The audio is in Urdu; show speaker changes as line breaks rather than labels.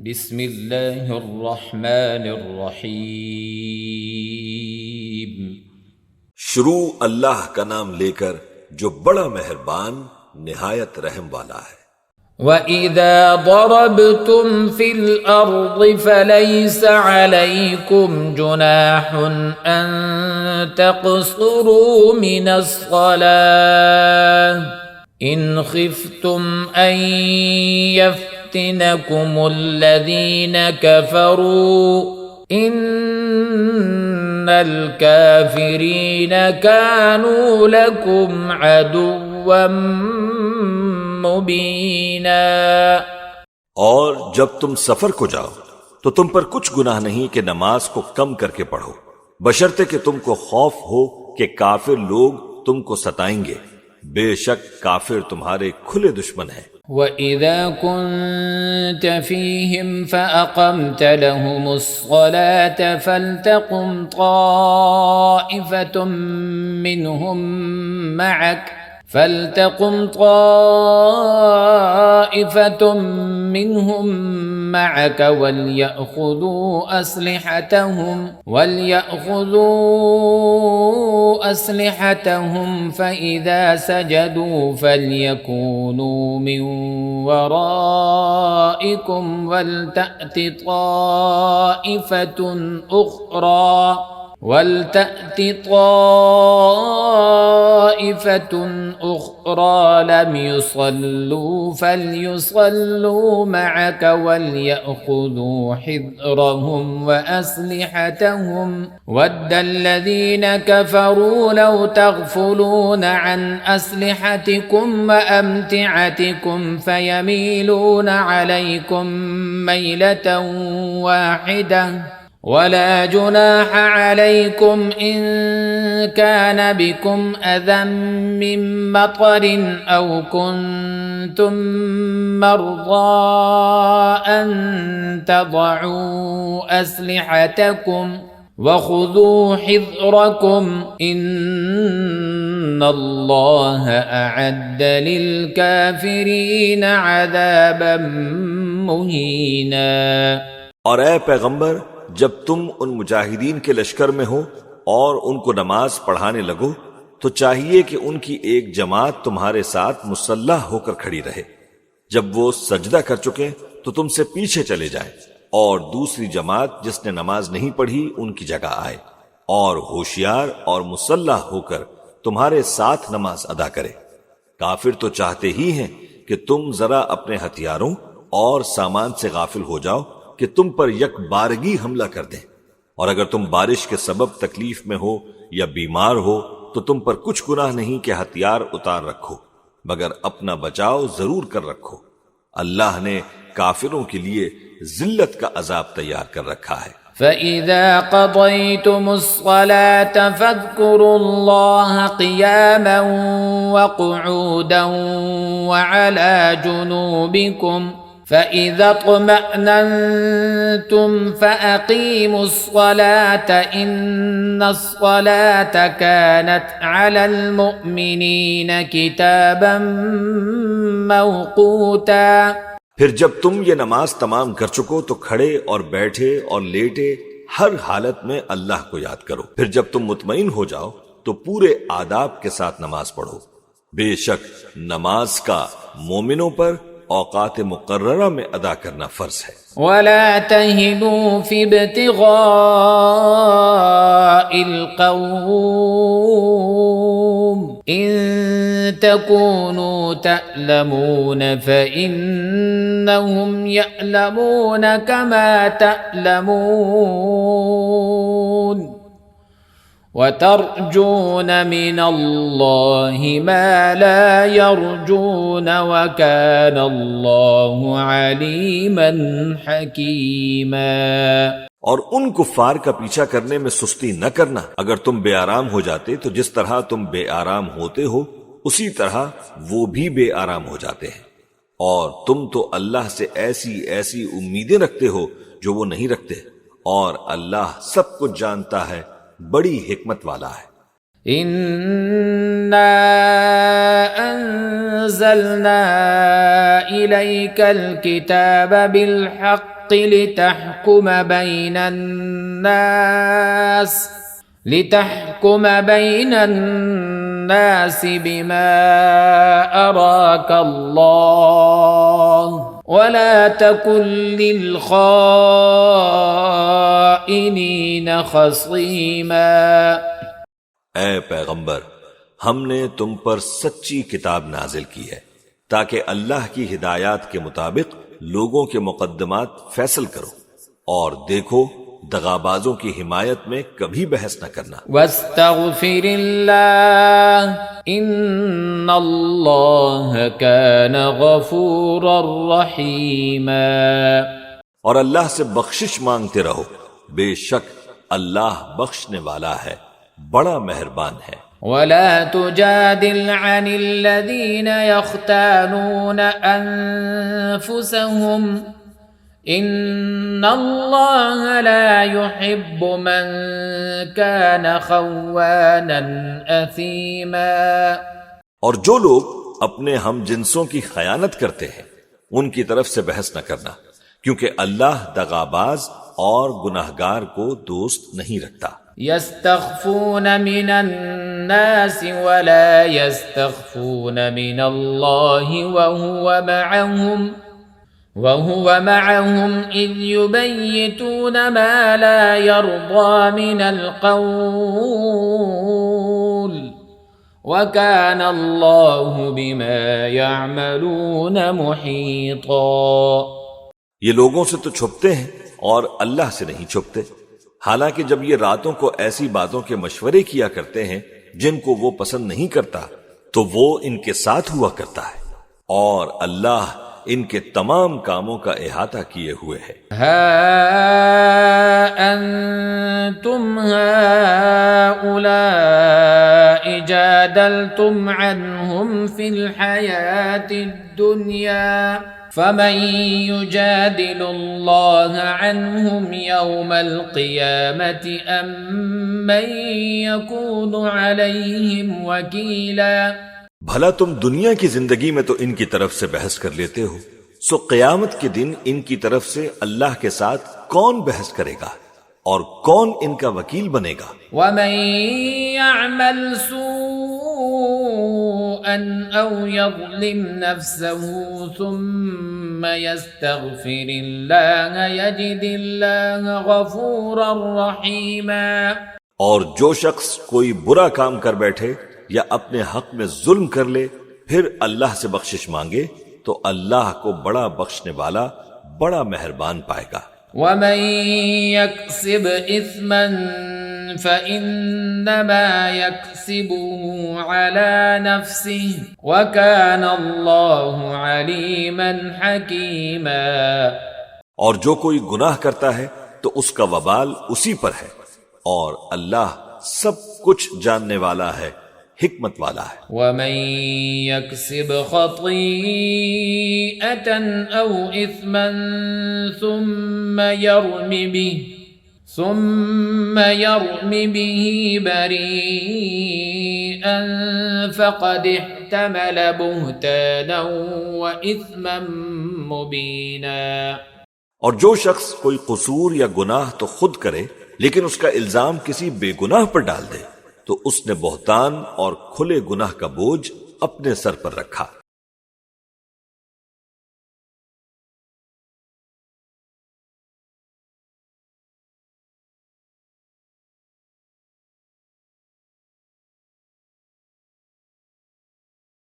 بسم اللہ الرحمن الرحیم۔
شروع اللہ کا نام لے کر جو بڑا مہربان نہایت رحم والا ہے۔
وَإِذَا ضَرَبْتُمْ فِي الْأَرْضِ فَلَيْسَ عَلَيْكُمْ جُنَاحٌ أَن تَقْصُرُوا مِنَ الصَّلَاةِ إِنْ خِفْتُمْ أَن يَفْتِنَكُمُ الَّذِينَ كَفَرُوا إِنَّ الْكَافِرِينَ كَانُوا لَكُمْ عَدُوًّا مبینہ۔
اور جب تم سفر کو جاؤ تو تم پر کچھ گناہ نہیں کہ نماز کو کم کر کے پڑھو، بشرطے کہ تم کو خوف ہو کہ کافر لوگ تم کو ستائیں گے، بے شک کافر تمہارے کھلے دشمن ہیں۔
وَإِذَا كُنْتَ فِيهِمْ فَأَقَمْتَ لَهُمُ الصَّلَاةَ فَلْتَقُمْ طَائِفَةٌ منهم معك وليأخذوا أسلحتهم فإذا سجدوا فليكونوا من ورائكم ولتأت طائفة أخرى لم يصلوا فليصلوا معك وليأخذوا حذرهم وأسلحتهم ود الذين كفروا لو تغفلون عن أسلحتكم وأمتعتكم فيميلون عليكم ميلة واحدة ولا جناح عليكم إن كان بكم أذى من مطر أو كنتم مرضى أن تضعوا أسلحتكم وخذوا حذركم إن الله أعد للكافرين عذابا مهينا۔
اور اے پیغمبر، جب تم ان مجاہدین کے لشکر میں ہو اور ان کو نماز پڑھانے لگو تو چاہیے کہ ان کی ایک جماعت تمہارے ساتھ مسلح ہو کر کھڑی رہے، جب وہ سجدہ کر چکے تو تم سے پیچھے چلے جائیں، اور دوسری جماعت جس نے نماز نہیں پڑھی ان کی جگہ آئے، اور ہوشیار اور مسلح ہو کر تمہارے ساتھ نماز ادا کرے۔ کافر تو چاہتے ہی ہیں کہ تم ذرا اپنے ہتھیاروں اور سامان سے غافل ہو جاؤ کہ تم پر یک بارگی حملہ کر دیں، اور اگر تم بارش کے سبب تکلیف میں ہو یا بیمار ہو تو تم پر کچھ گناہ نہیں کہ ہتھیار اتار رکھو، مگر اپنا بچاؤ ضرور کر رکھو۔ اللہ نے کافروں کے لیے ذلت کا عذاب تیار کر رکھا ہے۔
فَإِذَا قَضَيْتُمُ الصَّلَاةَ فَاذْكُرُوا اللَّهَ قِيَامًا وَقُعُودًا وَعَلَى جُنُوبِكُمْ فَإِذَا اطْمَأْنَنْتُمْ فَأَقِيمُوا الصَّلَاةَ إِنَّ الصَّلَاةَ كَانَتْ عَلَى الْمُؤْمِنِينَ كِتَابًا مَوْقُوتًا۔
پھر جب تم یہ نماز تمام کر چکو تو کھڑے اور بیٹھے اور لیٹے ہر حالت میں اللہ کو یاد کرو، پھر جب تم مطمئن ہو جاؤ تو پورے آداب کے ساتھ نماز پڑھو، بے شک نماز کا مومنوں پر اوقات مقررہ میں ادا کرنا فرض ہے۔
وَلَا تَهِنُوا فِي ابْتِغَاءِ الْقَوْمِ إِن تَكُونُوا تَأْلَمُونَ فَإِنَّهُمْ يَأْلَمُونَ كَمَا تَأْلَمُونَ وَتَرْجُونَ مِنَ اللَّهِ مَا لَا يَرْجُونَ وَكَانَ اللَّهُ عَلِيمًا حَكِيمًا۔
اور ان کفار کا پیچھا کرنے میں سستی نہ کرنا، اگر تم بے آرام ہو جاتے تو جس طرح تم بے آرام ہوتے ہو اسی طرح وہ بھی بے آرام ہو جاتے ہیں، اور تم تو اللہ سے ایسی ایسی امیدیں رکھتے ہو جو وہ نہیں رکھتے، اور اللہ سب کچھ جانتا ہے، بڑی حکمت والا ہے۔
إِنَّا أَنزَلْنَا إِلَيْكَ الْكِتَابَ بِالْحَقِّ لتحكم بين الناس بما أراك الله ولا تكن للخائنين خصيما.
اے پیغمبر، ہم نے تم پر سچی کتاب نازل کی ہے تاکہ اللہ کی ہدایات کے مطابق لوگوں کے مقدمات فیصل کرو، اور دیکھو دغابازوں کی حمایت میں کبھی بحث نہ کرنا.
واستغفر اللہ ان اللہ کان غفورا رحیما.
اور اللہ سے بخشش مانگتے رہو، بے شک اللہ بخشنے والا ہے، بڑا مہربان ہے.
ولا تجادل عن الذين يختانون أنفسهم إن الله لا يحب من كان خوانا أثيما.
اور جو لوگ اپنے ہم جنسوں کی خیانت کرتے ہیں ان کی طرف سے بحث نہ کرنا، کیونکہ اللہ دغاباز اور گناہگار کو دوست نہیں رکھتا.
يستخفون من الناس ولا يستخفون من الله وهو معهم إذ يبيتون ما لا يرضى من القول وكان الله بما يعملون محيطا.
یہ لوگوں سے تو چھپتے ہیں اور اللہ سے نہیں چھپتے، حالانکہ جب یہ راتوں کو ایسی باتوں کے مشورے کیا کرتے ہیں جن کو وہ پسند نہیں کرتا تو وہ ان کے ساتھ ہوا کرتا ہے، اور اللہ ان کے تمام کاموں کا احاطہ کیے ہوئے ہے.
ہا انتم هؤلاء جادلتم عنهم في الحياة الدنيا فمن يجادل الله عنهم يوم القيامة أم من يكون عليهم وكيلا.
بھلا تم دنیا کی زندگی میں تو ان کی طرف سے بحث کر لیتے ہو، سو قیامت کے دن ان کی طرف سے اللہ کے ساتھ کون بحث کرے گا اور کون ان کا وکیل بنے گا؟
وَمَن يَعْمَلْ سُوءًا أَوْ يَظْلِمْ نَفْسَهُ ثُمَّ يَسْتَغْفِرِ اللَّهَ يَجِدِ اللَّهَ غَفُورًا رَحِيمًا. اور جو شخص کوئی برا کام کر بیٹھے یا اپنے حق میں ظلم کر لے پھر اللہ سے بخشش مانگے تو اللہ کو بڑا بخشنے والا، بڑا مہربان پائے گا. وَمَن يَكْسِبْ إِثْمًا فَإِنَّمَا يَكْسِبُهُ عَلَى نَفْسِهِ وَكَانَ اللَّهُ عَلِيمًا حَكِيمًا. اور جو کوئی گناہ کرتا ہے تو اس کا وبال اسی پر ہے، اور اللہ سب کچھ جاننے والا ہے، حکمت والا ہے. وَمَن يَكْسِبْ خَطِيئَةً أَوْ إِثْمًا ثُمَّ يَرْمِ بِهِ بَرِيئًا فَقَدِ احْتَمَلَ بُهْتَانًا وَإِثْمًا مُبِينًا.
اور جو شخص کوئی قصور یا گناہ تو خود کرے لیکن اس کا الزام کسی بے گناہ پر ڈال دے تو اس نے بہتان اور کھلے گناہ کا بوجھ اپنے سر پر رکھا.